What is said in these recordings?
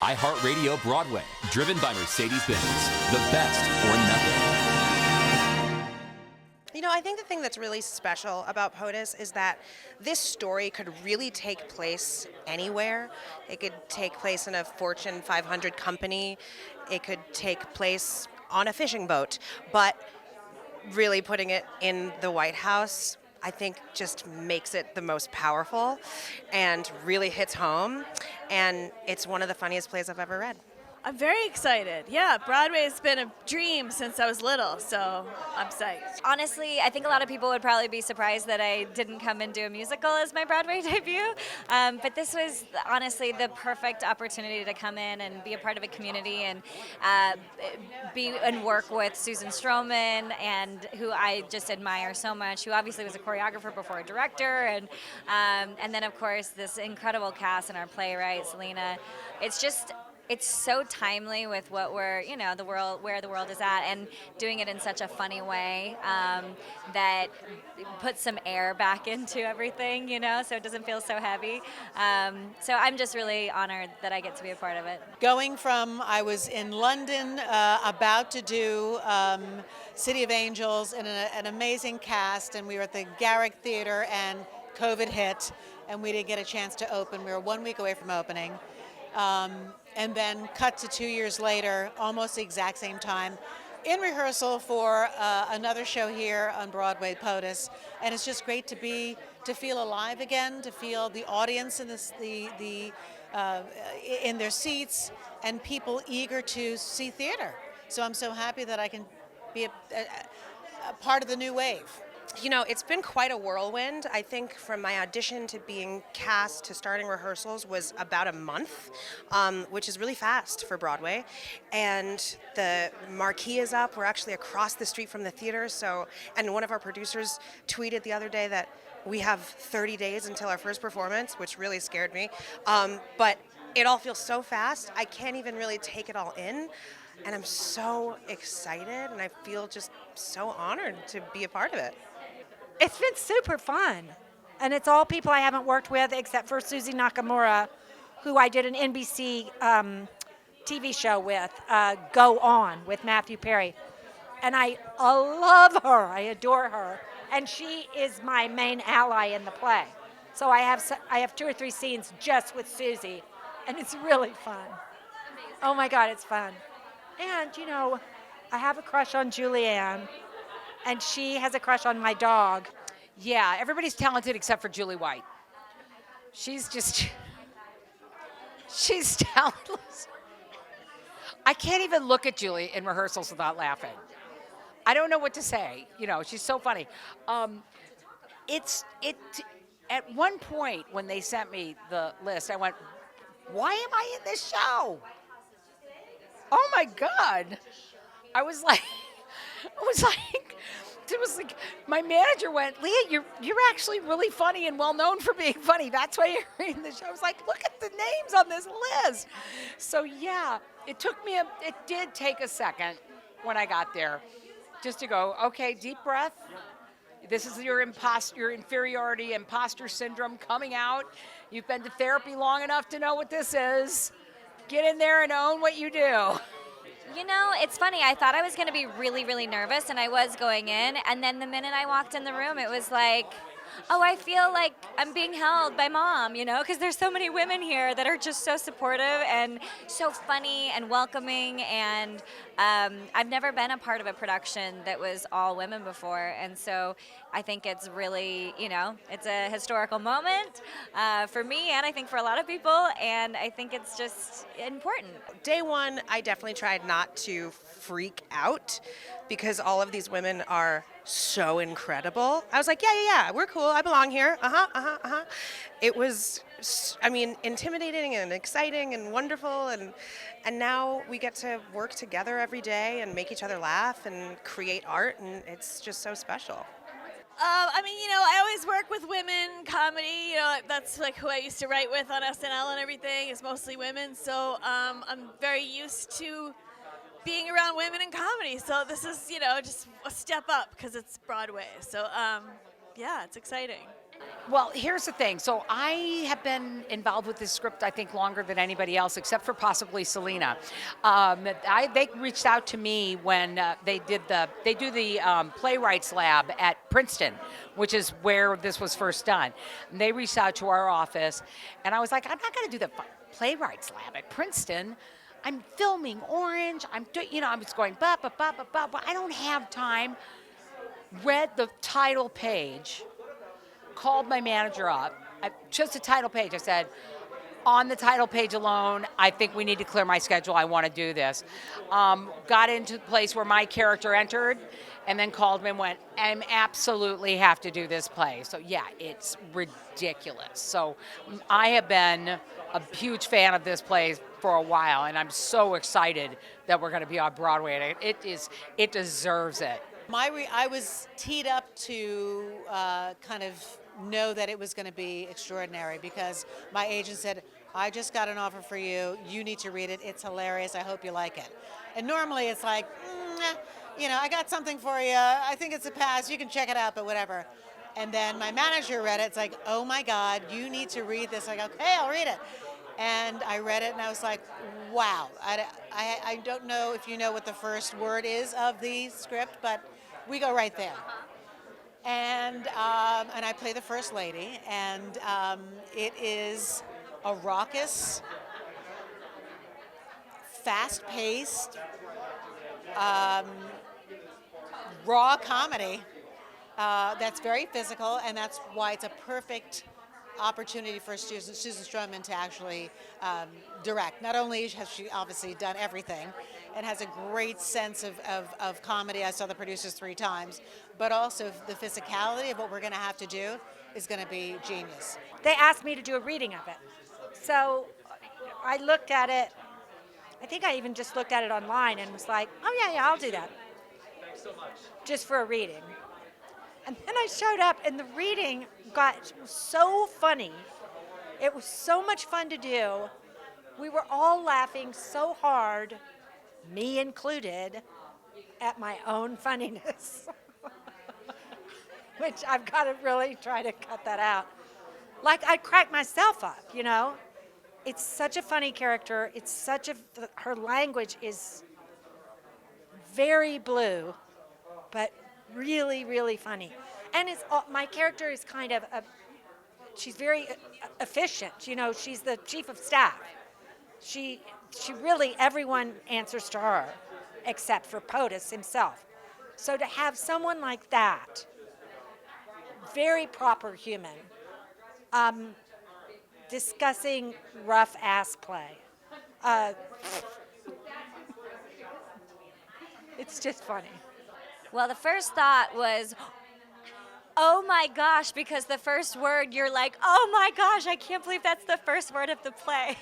iHeartRadio Broadway, driven by Mercedes-Benz. The best or nothing. You know, I think the thing that's really special about POTUS is that this story could really take place anywhere. It could take place in a Fortune 500 company. It could take place on a fishing boat. But really putting it in the White House, I think just makes it the most powerful and really hits home. And it's one of the funniest plays I've ever read. I'm very excited. Yeah, Broadway has been a dream since I was little, so I'm psyched. Honestly, I think a lot of people would probably be surprised that I didn't come and do a musical as my Broadway debut. But this was honestly the perfect opportunity to come in and be a part of a community and be and work with Susan Stroman, and who I just admire so much, who obviously was a choreographer before a director, and then of course this incredible cast and our playwright Selena. It's so timely with what we're, the world, where the world is at, and doing it in such a funny way that puts some air back into everything, so it doesn't feel so heavy. So I'm just really honored that I get to be a part of it. Going from, I was in London about to do City of Angels in an amazing cast, and we were at the Garrick Theater, and COVID hit, and we didn't get a chance to open. We were 1 week away from opening. And then cut to 2 years later, almost the exact same time, in rehearsal for another show here on Broadway, POTUS. And it's just great to feel alive again, to feel the audience in in their seats, and people eager to see theater. So I'm so happy that I can be a part of the new wave. You know, it's been quite a whirlwind. I think from my audition to being cast to starting rehearsals was about a month, which is really fast for Broadway. And the marquee is up. We're actually across the street from the theater. And one of our producers tweeted the other day that we have 30 days until our first performance, which really scared me. But it all feels so fast. I can't even really take it all in. And I'm so excited, and I feel just so honored to be a part of it. It's been super fun, and it's all people I haven't worked with except for Susie Nakamura, who I did an NBC TV show with, Go On, with Matthew Perry. And I love her. I adore her. And she is my main ally in the play. So I have 2 or 3 scenes just with Susie, and it's really fun. Amazing. Oh, my God, it's fun. And, I have a crush on Julianne. And she has a crush on my dog. Yeah, everybody's talented except for Julie White. She's talentless. I can't even look at Julie in rehearsals without laughing. I don't know what to say. She's so funny. At one point when they sent me the list, I went, why am I in this show? Oh my God. It was like, my manager went, Leah, you're actually really funny and well known for being funny. That's why you're in the show. I was like, look at the names on this list. So yeah, it did take a second when I got there just to go, okay, deep breath. This is your inferiority, imposter syndrome coming out. You've been to therapy long enough to know what this is. Get in there and own what you do. It's funny. I thought I was going to be really, really nervous, and I was going in. And then the minute I walked in the room, it was like, oh, I feel like I'm being held by Mom, because there's so many women here that are just so supportive and so funny and welcoming. And I've never been a part of a production that was all women before. And so I think it's really, it's a historical moment for me, and I think for a lot of people. And I think it's just important. Day one, I definitely tried not to freak out because all of these women are so incredible. I was like, yeah, we're cool. I belong here. It was, intimidating and exciting and wonderful. And now we get to work together every day and make each other laugh and create art. And it's just so special. I always work with women, comedy, that's like who I used to write with on SNL and everything. It's mostly women. So I'm very used to being around women in comedy. So this is, just a step up because it's Broadway. So, yeah, it's exciting. Well, here's the thing. So I have been involved with this script, I think, longer than anybody else, except for possibly Selena. They reached out to me when they do the playwrights lab at Princeton, which is where this was first done. And they reached out to our office, and I was like, I'm not going to do the playwrights lab at Princeton. I'm filming Orange. I was going but I don't have time. Read the title page. Called my manager up, just the title page. I said, on the title page alone, I think we need to clear my schedule. I want to do this. Got into the place where my character entered, and then called me and went, I absolutely have to do this play. So yeah, it's ridiculous. So I have been a huge fan of this play for a while, and I'm so excited that we're going to be on Broadway. And it deserves it. I was teed up to kind of know that it was going to be extraordinary because my agent said, I just got an offer for you. You need to read it. It's hilarious. I hope you like it. And normally it's like, I got something for you. I think it's a pass. You can check it out, but whatever. And then my manager read it. It's like, oh my God, you need to read this. Like, okay, I'll read it. And I read it and I was like, wow. I don't know if you know what the first word is of the script, but we go right there. And I play the First Lady, and it is a raucous, fast-paced, raw comedy that's very physical, and that's why it's a perfect opportunity for Susan Stroman to actually direct. Not only has she obviously done everything and has a great sense of comedy, I saw the producers 3 times, but also the physicality of what we're going to have to do is going to be genius. They asked me to do a reading of it. So I looked at it. I think I even just looked at it online and was like, oh, yeah, I'll do that. Thanks so much. Just for a reading. And then I showed up, and the reading got so funny. It was so much fun to do. We were all laughing so hard, me included, at my own funniness. Which I've got to really try to cut that out. Like, I crack myself up, It's such a funny character. Her language is very blue, but really, really funny. And my character is kind of she's very efficient. She's the chief of staff. She really, everyone answers to her, except for POTUS himself. So to have someone like that, very proper human, discussing rough ass play. It's just funny. Well, the first thought was, oh my gosh, because the first word, you're like, oh my gosh, I can't believe that's the first word of the play.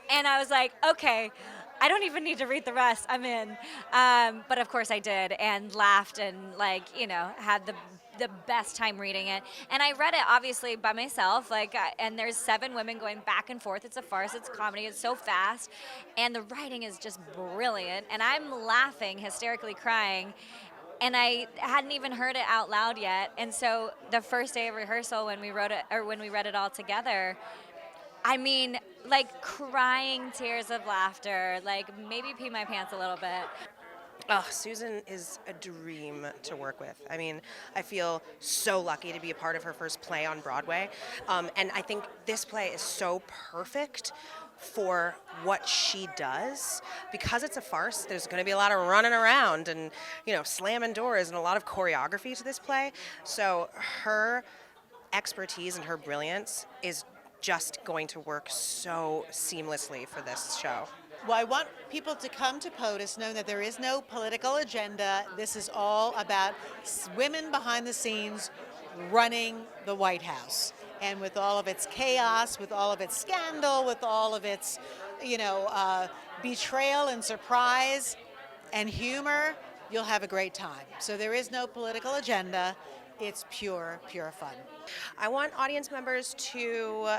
And I was like, okay, I don't even need to read the rest, I'm in. But of course I did, and laughed and had the best time reading it. And I read it obviously by myself, and there's 7 women going back and forth. It's a farce, it's comedy, it's so fast. And the writing is just brilliant. And I'm laughing, hysterically crying. And I hadn't even heard it out loud yet. And so the first day of rehearsal when we read it all together, I mean, crying tears of laughter, maybe pee my pants a little bit. Oh, Susan is a dream to work with. I mean, I feel so lucky to be a part of her first play on Broadway. And I think this play is so perfect for what she does. Because it's a farce, there's going to be a lot of running around and, slamming doors and a lot of choreography to this play. So her expertise and her brilliance is just going to work so seamlessly for this show. Well, I want people to come to POTUS knowing that there is no political agenda. This is all about women behind the scenes running the White House. And with all of its chaos, with all of its scandal, with all of its, betrayal and surprise and humor, you'll have a great time. So there is no political agenda. It's pure fun. I want audience members to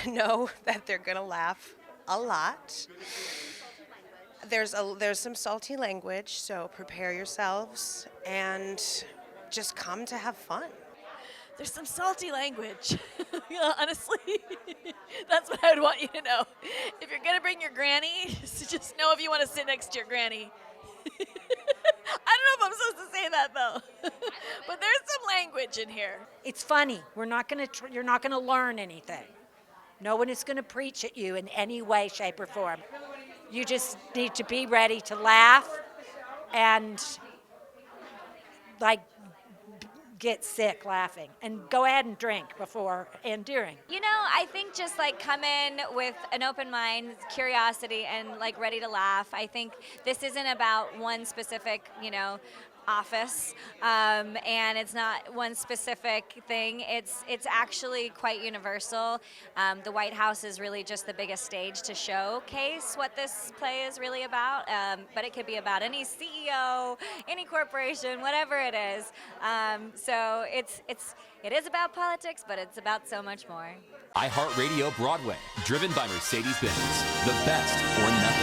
know that they're going to laugh a lot. There's some salty language, so prepare yourselves and just come to have fun. there's some salty language. Yeah, honestly, that's what I would want you to know. If you're gonna bring your granny, just know if you want to sit next to your granny. I don't know if I'm supposed to say that though, but there's some language in here. It's funny. We're not going to. You're not going to learn anything. No one is going to preach at you in any way, shape, or form. You just need to be ready to laugh and like get sick laughing, and go ahead and drink before and during. You know, I think just like come in with an open mind, curiosity, and like ready to laugh. I think this isn't about one specific, office, and it's not one specific thing. It's actually quite universal. The White House is really just the biggest stage to showcase what this play is really about, but it could be about any CEO, any corporation, whatever it is. So it is about politics, but it's about so much more. iHeartRadio Broadway, driven by Mercedes-Benz. The best or nothing.